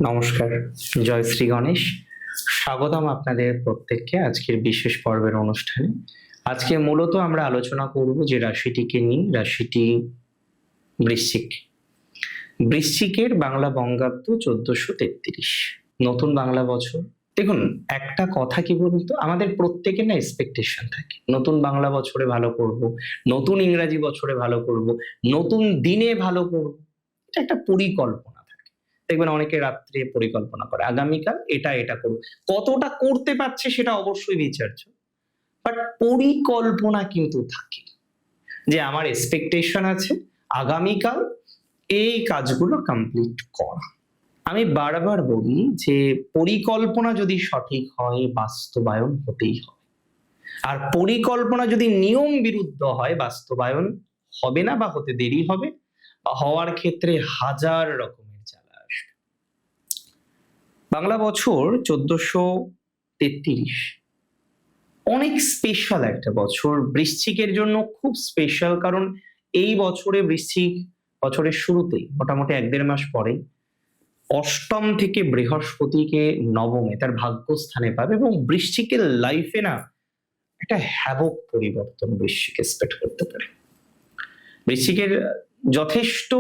নমস্কার, জয় শ্রী গণেশ। স্বাগতম আপনাদের প্রত্যেককে আজকের বিশেষ পর্বের অনুষ্ঠানে। আজকে মূলত আমরা আলোচনা করব যে রাশিটিকে নিয়ে, রাশিটি বৃশ্চিক। বৃশ্চিকের বাংলা বঙ্গাব্দ 1433, নতুন বাংলা বছর। দেখুন, একটা কথা কি বলুন তো, আমাদের প্রত্যেকের না এক্সপেকটেশন থাকে, নতুন বাংলা বছরে ভালো করব, নতুন ইংরাজি বছরে ভালো করব, নতুন দিনে ভালো করব। এটা একটা পরিকল্পনা থাকে। দেখবেন অনেকে রাত্রে পরিকল্পনা করে, আগামীকাল এটা এটা করব। কতটা করতে পারছে সেটা অবশ্যই বিচার্য, বাট পরিকল্পনা কিন্তু থাকে যে আমার এক্সপেকটেশন আছে আগামীকাল এই কাজগুলো কমপ্লিট করা। আমি বারবার বলি যে পরিকল্পনা যদি সঠিক হয়, বাস্তবায়ন হতেই হবে। আর পরিকল্পনা যদি নিয়ম বিরুদ্ধ হয়, বাস্তবায়ন হবে না বা হতে দেরি হবে, বা হওয়ার ক্ষেত্রে হাজার রকমের জ্বালা আসবে। বাংলা বছর 1433 অনেক স্পেশাল একটা বছর বৃশ্চিকের জন্য, খুব স্পেশাল। কারণ এই বছরে বৃশ্চিক বছরের শুরুতেই মোটামুটি 1-1.5 মাস পরে অষ্টম থেকে বৃহস্পতিকে নবমে তার ভাগ্যস্থানে পাবে, এবং বৃশ্চিকের লাইফে না একটা হ্যাবক পরিবর্তন বৃশ্চিক এক্সপেক্ট করতে পারে। বৃশ্চিকের যথেষ্ট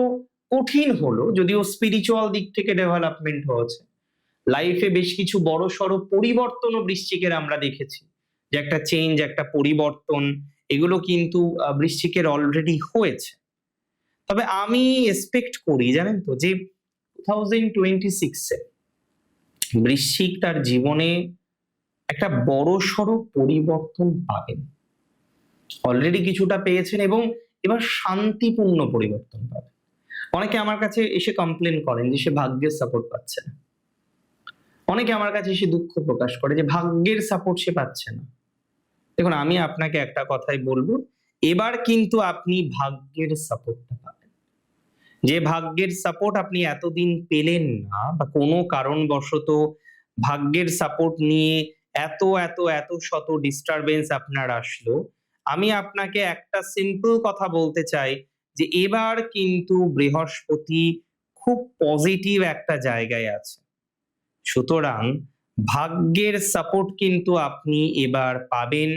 কঠিন হলো, যদিও স্পিরিচুয়াল দিক থেকে ডেভেলপমেন্ট হয়েছে। লাইফে বেশ কিছু বড় সড়ো পরিবর্তনও বৃশ্চিকের আমরা দেখেছি, যে একটা চেঞ্জ, একটা পরিবর্তন, এগুলো কিন্তু বৃশ্চিকের অলরেডি হয়েছে। তবে আমি এক্সপেক্ট করি, জানেন তো, যে 2026-এ বৃশ্চিক তার জীবনে একটা বড় সড়ো পরিবর্তন পাবেন। অলরেডি কিছুটা পেয়েছেন, এবং এবার শান্তিপূর্ণ পরিবর্তন পাবেন। অনেকে আমার কাছে এসে কমপ্লেন করেন যে সে ভাগ্যের সাপোর্ট পাচ্ছে না। অনেকে আমার কাছে এসে দুঃখ প্রকাশ করে যে ভাগ্যের সাপোর্ট সে পাচ্ছে না। দেখুন, আমি আপনাকে একটা কথাই বলবো, এবার কিন্তু আপনি ভাগ্যের সাপোর্টটা পাবেন। যে ভাগ্যের সাপোর্ট আপনি এতদিন পেলেন না, বা কোনো কারণবশত ভাগ্যের সাপোর্ট নিয়ে এত এত এত শত ডিস্টারবেন্স আপনার আসলো, আমি আপনাকে একটা সিম্পল কথা বলতে চাই, যে এবার কিন্তু বৃহস্পতি খুব পজিটিভ একটা জায়গায় আছে। সুতরাং ভাগ্যের সাপোর্ট কিন্তু আপনি এবার পাবেন,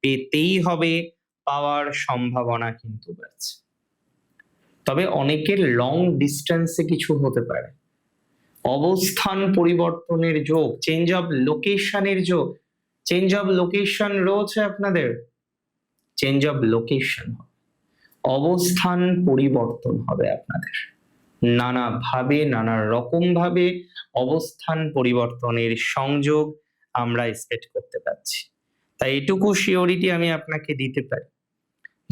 পেতেই হবে, পাওয়ার সম্ভাবনা কিন্তু বাড়ছে। তবে অনেকের লং ডিস্টেন্সে কিছু হতে পারে, অবস্থান পরিবর্তনের যোগ, চেঞ্জ অফ লোকেশনের যোগ। চেঞ্জ অফ লোকেশন রয়েছে আপনাদের, চেঞ্জ অফ লোকেশন, অবস্থান পরিবর্তন হবে আপনাদের নানাভাবে, নানা রকম ভাবে অবস্থান পরিবর্তনের সংযোগ আমরা এক্সপেক্ট করতে পারছি। তাই এটুকু সিওরিটি আমি আপনাকে দিতে পারি,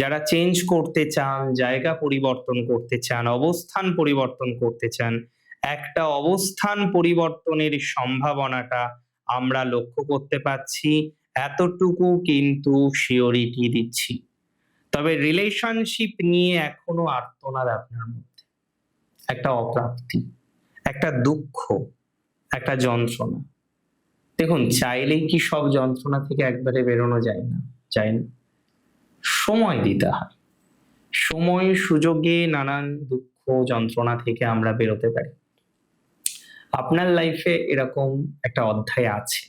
যারা চেঞ্জ করতে চান, জায়গা পরিবর্তন করতে চান, অবস্থান পরিবর্তন করতে চান, একটা অবস্থান পরিবর্তনের সম্ভাবনাটা আমরা লক্ষ্য করতে পাচ্ছি, এতটুকু কিন্তু সিওরিটি দিচ্ছি। তবে রিলেশনশিপ নিয়ে এখনো আর্তনাদ আপনার মধ্যে, একটা অপ্রাপ্তি, একটা দুঃখ, একটা যন্ত্রণা। দেখুন, চাইলেই কি সব যন্ত্রণা থেকে একবারে বেরোনো যায় না? যায় না, সময় দিতে হয়। সময় সুযোগে নানান দুঃখ যন্ত্রণা থেকে আমরা বেরোতে পারি। আপনার লাইফে এরকম একটা অধ্যায় আছে,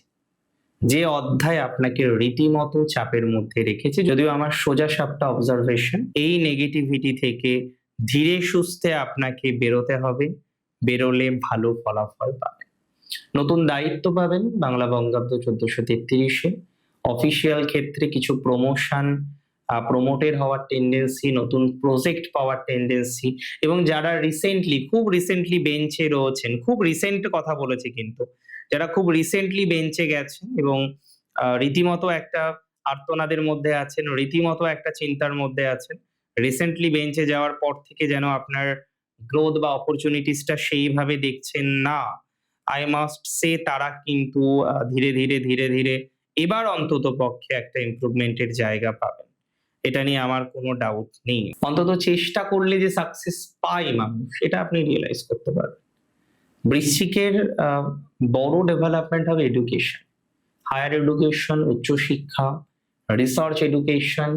যে অধ্যায় আপনাকে রীতিমতো চাপের মধ্যে রেখেছে। যদিও আমার সোজা সাপটা অবজারভেশন, এই নেগেটিভিটি থেকে ধীরে সুস্থে আপনাকে বেরোতে হবে, বেরোলে ভালো ফলাফল পাবেন। নতুন দায়িত্ব পাবেন বাংলা বঙ্গাব্দ 1433-এ। অফিসিয়াল ক্ষেত্রে কিছু প্রমোশন, প্রমোটেড হওয়ার টেন্ডেন্সি, নতুন প্রজেক্ট পাওয়ার টেন্ডেন্সি, এবং যারা খুব রিসেন্টলি বেঞ্চে রয়েছেন, খুব রিসেন্ট কথা বলেছে কিন্তু, যারা খুব রিসেন্টলি বেঞ্চে গেছেন এবং রীতিমতো একটা আর্তনাদের মধ্যে আছেন, রীতিমতো একটা চিন্তার মধ্যে আছেন, রিসেন্টলি বেঞ্চে যাওয়ার পর থেকে যেন আপনার গ্রোথ বা অপরচুনিটিসটা সেইভাবে দেখছেন না, আই মাস্ট সে তারা কিন্তু ধীরে ধীরে ধীরে ধীরে এবার অন্তত পক্ষে একটা ইমপ্রুভমেন্টের জায়গা পাবেন। এটা নিয়ে আমার কোনো ডাউট নেই। অন্তত চেষ্টা করলে যে সাকসেস পায় মানুষ, সেটা আপনি রিয়েলাইজ করতে পারবেন। বৃশ্চিকের বড় ডেভেলপমেন্ট হবে এডুকেশন, হায়ার এডুকেশন, উচ্চশিক্ষা, রিসার্চ এডুকেশন,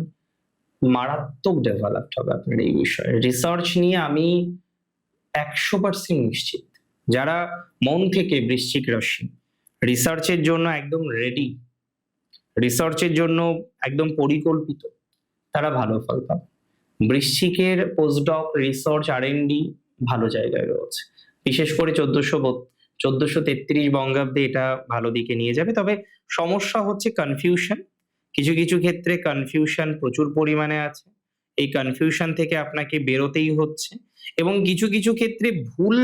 মারাত্মক ডেভেলপড হবে আপনার এই বিষয়ে। রিসার্চ নিয়ে আমি 100% নিশ্চিত যারা মন থেকে বৃশ্চিক রাশি রিসার্চের জন্য একদম রেডি, রিসার্চের জন্য একদম পরিকল্পিত, তারা ভালো ফল পাবে। বৃশ্চিকের পোস্টডক, রিসার্চ, আর&ডি ভালো জায়গায় রয়েছে। বিশেষ করে 1433 বঙ্গাব্দে এটা ভালো দিকে নিয়ে যাবে। তবে সমস্যা হচ্ছে কনফিউশন। কিছু কিছু ক্ষেত্রে কনফিউশন প্রচুর পরিমাণে আছে। এই কনফিউশন থেকে আপনাকে বেরোতেই হচ্ছে, এবং কিছু কিছু ক্ষেত্রে ভুল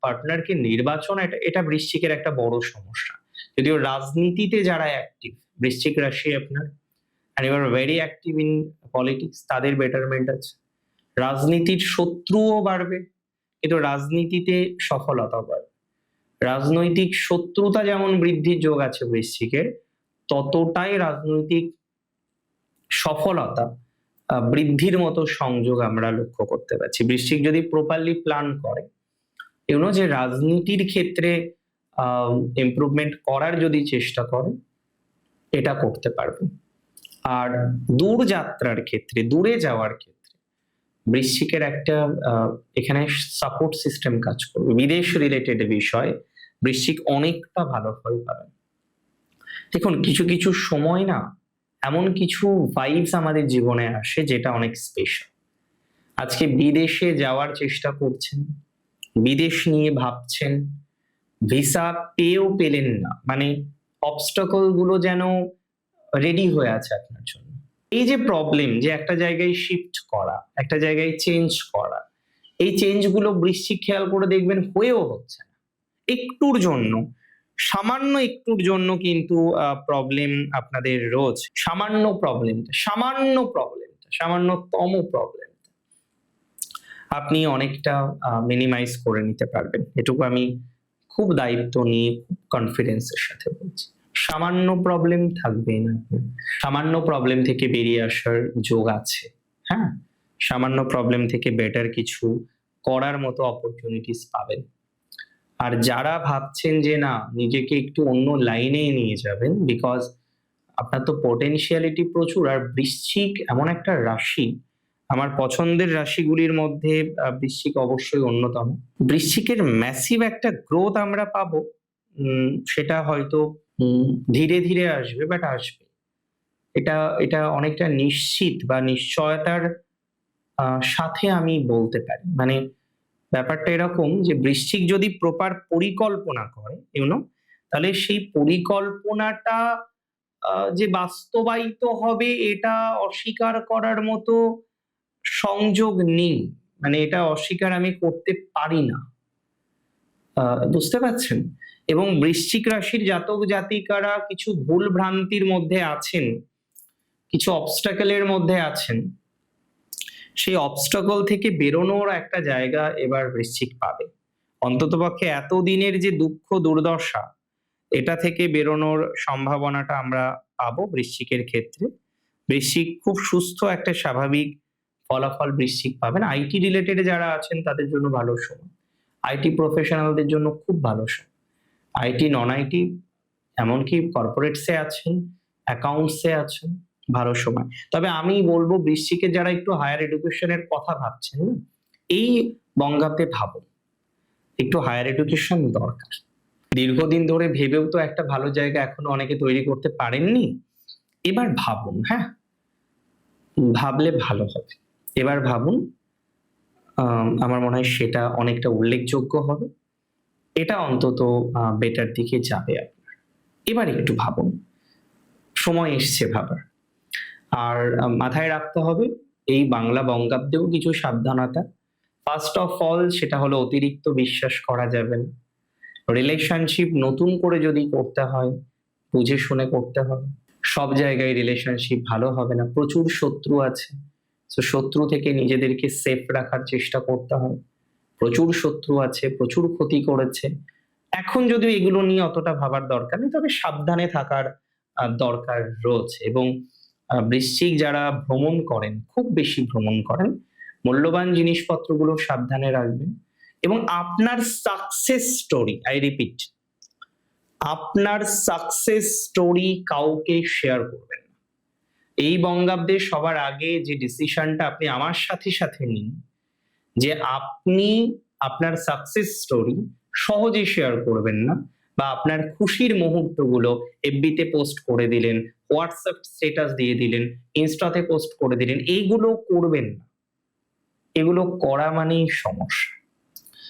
পার্টনারকে নির্বাচন, এটা বৃশ্চিকের একটা বড় সমস্যা। যদিও রাজনীতিতে যারা অ্যাক্টিভ, বৃশ্চিক রাশি আপনার, and you are very active in politics, তাদের বেটারমেন্ট আছে। রাজনীতির শত্রুও বাড়বে, কিন্তু রাজনীতিতে সফলতা বাড়বে। রাজনৈতিক শত্রুতা যেমন বৃদ্ধির যোগ আছে বৃশ্চিকের, ততটাই রাজনৈতিক সফলতা বৃদ্ধির মতো সংযোগ আমরা লক্ষ্য করতে পারছি। বৃশ্চিক যদি প্রপারলি প্ল্যান করে, যে রাজনীতির ক্ষেত্রে ইমপ্রুভমেন্ট করার যদি চেষ্টা করে, এটা করতে পারবে। আর দূর যাত্রার ক্ষেত্রে, দূরে যাওয়ার ক্ষেত্রে বৃশ্চিকের একটা এখানে সাপোর্ট সিস্টেম কাজ করবে। বিদেশ রিলেটেড বিষয় বৃশ্চিক অনেকটা ভালো ফল পাবে। দেখুন, কিছু কিছু সময় না এমন কিছু ভাইবস আমাদের জীবনে আসে যেটা অনেক স্পেশাল। আজকে বিদেশে যাওয়ার চেষ্টা করছেন, বিদেশ নিয়ে ভাবছেন, ভিসা পেয়েও পেলেন না, মানে অবস্টাকল গুলো যেন রেডি হয়ে আছে আপনার জন্য। এই যে প্রবলেম, যে একটা জায়গায় শিফট করা, একটা জায়গায় চেঞ্জ করা, এই চেঞ্জ গুলো বৃশ্চিক খেয়াল করে দেখবেন হয়েও হচ্ছে না। একটুর জন্য, সামান্য একটুর জন্য কিন্তু প্রবলেম আপনাদের রোজ, সামান্যতম প্রবলেমটা আপনি অনেকটা মিনিমাইজ করে নিতে পারবেন। এটুকু আমি খুব দায়িত্ব নিয়ে, খুব কনফিডেন্সের সাথে বলছি। সামান্য প্রবলেম থাকবেই না, সামান্য প্রবলেম থেকে বেরিয়ে আসার যোগ আছে। হ্যাঁ, সামান্য প্রবলেম থেকে বেটার কিছু করার মতো অপরচুনিটিস পাবেন। আর যারা ভাবছেন যে না, নিজেকে একটু অন্য লাইনে নিয়ে যাবেন, বিকজ আপনার তো পোটেনশিয়ালিটি প্রচুর। আর বৃশ্চিক এমন একটা রাশি, আমার পছন্দের রাশিগুলির মধ্যে বৃশ্চিক অবশ্যই অন্যতম। বৃশ্চিকের ম্যাসিভ একটা গ্রোথ আমরা পাবো, সেটা হয়তো ধীরে ধীরে আসবে, বাট আসবে। এটা অনেকটা নিশ্চিত বা নিশ্চয়তার সাথে আমি বলতে পারি। মানে ব্যাপারটা এরকম যে বৃশ্চিক যদি প্রপার পরিকল্পনা করে, তাহলে সেই পরিকল্পনাটা যে বাস্তবায়িত হবে, এটা অস্বীকার করার মতো সংযোগ নেই। মানে এটা অস্বীকার আমি করতে পারি না, বুঝতে পারছেন? এবং বৃশ্চিক রাশির জাতক জাতিকারা কিছু ভুল ভ্রান্তির মধ্যে আছেন, কিছু অবস্টাকেলের মধ্যে আছেন। সেই অবস্টাকল থেকে বেরোনোর একটা জায়গা এবার বৃশ্চিক পাবে। অন্ততপক্ষে এতদিনের যে দুঃখ দুর্দশা, এটা থেকে বেরোনোর সম্ভাবনাটা আমরা পাবো বৃশ্চিকের ক্ষেত্রে। বৃশ্চিক খুব সুস্থ একটা স্বাভাবিক ফলাফল বৃশ্চিক পাবেন। আইটি রিলেটেড যারা আছেন তাদের জন্য ভালো সময়, আইটি প্রফেশনালদের জন্য খুব ভালো সময়। আইটি, নন আইটি, এমনকি কর্পোরেটসে আছেন, অ্যাকাউন্টসে আছেন, ভালো সময়। তবে আমি বলবো বৃশ্চিকের যারা একটু হায়ার এডুকেশনের কথা ভাবছেন, এই বঙ্গাব্দে ভাবুন, একটু হায়ার এডুকেশন দরকার। দীর্ঘদিন ধরে ভেবেও তো একটা ভালো জায়গা এখনো অনেকে তৈরি করতে পারেননি। এবার ভাবুন, হ্যাঁ, ভাবলে ভালো হবে। এবার ভাবুন, আমার মনে হয় সেটা অনেকটা উল্লেখযোগ্য হবে। এটা অন্তত বেটার দিকে যাবে আপনার। এবার একটু ভাবুন, সময় এসছে ভাবার। আর মাথায় রাখতে হবে এই বাংলা বঙ্গাব্দেও কিছু সাবধানতা। ফার্স্ট অফ অল সেটা হলো অতিরিক্ত বিশ্বাস করা যাবে না। রিলেশনশিপ নতুন করে যদি করতে হয়, বুঝে শুনে করতে হবে। সব জায়গায় রিলেশনশিপ ভালো হবে না, প্রচুর শত্রু আছে। তো শত্রু থেকে নিজেদেরকে সেফ রাখার চেষ্টা করতে হয়। প্রচুর শত্রু আছে, প্রচুর ক্ষতি করেছে। এখন যদিও এগুলো নিয়ে অতটা ভাবার দরকার নেই, তবে সাবধানে থাকার দরকার রয়েছে। এবং বৃশ্চিক যারা ভ্রমণ করেন, খুব বেশি ভ্রমণ করেন, মূল্যবান জিনিসপত্রগুলো সাবধানে রাখবেন। এবং আপনার সাকসেস স্টোরি, আই রিপিট, আপনার সাকসেস স্টোরি কাউকে শেয়ার করবেন না। এই বঙ্গাব্দে সবার আগে যে ডিসিশনটা আপনি আমার সাথে সাথে নিন, যে আপনি আপনার সাকসেস স্টোরি সহজে শেয়ার করবেন না, বা আপনার খুশির মুহূর্তগুলো এফবিতে পোস্ট করে দিলেন, হোয়াটসঅ্যাপ স্ট্যাটাস দিয়ে দিলেন, ইনস্টাতে পোস্ট করে দিলেন, এইগুলো করবেন না। এগুলো করা মানেই সমস্যা,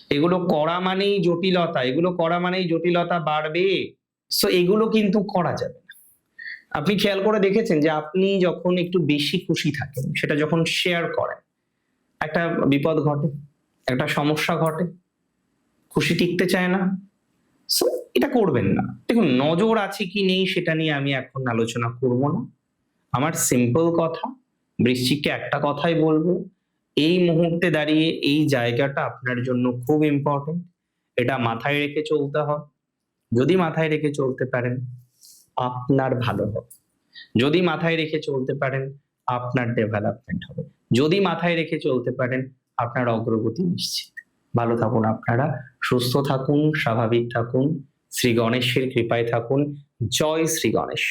এগুলো করা মানেই জটিলতা, এগুলো করা মানেই জটিলতা বাড়বে। সো এগুলো কিন্তু করা যাবে না। আপনি খেয়াল করে দেখেছেন যে আপনি যখন একটু বেশি খুশি থাকেন, সেটা যখন শেয়ার করেন, একটা বিপদ ঘটে, একটা সমস্যা ঘটে, খুশি টিকতে চায় না। সো এটা করবেন না। দেখুন, নজর আছে কি নেই সেটা নিয়ে আমি এখন আলোচনা করব না। আমার সিম্পল কথা, বৃশ্চিককে একটা কথাই বলবো, এই মুহূর্তে দাঁড়িয়ে এই জায়গাটা আপনার জন্য খুব ইম্পর্টেন্ট। এটা মাথায় রেখে চলতে হবে। যদি মাথায় রেখে চলতে পারেন, আপনার ভালো হবে। যদি মাথায় রেখে চলতে পারেন, আপনার ডেভেলপমেন্ট হবে। যদি মাথায় রেখে চলতে পারেন, আপনার অগ্রগতি নিশ্চিত। ভালো থাকুন আপনারা, সুস্থ থাকুন, স্বাভাবিক থাকুন, শ্রী গণেশের কৃপায় থাকুন। জয় শ্রী গণেশ।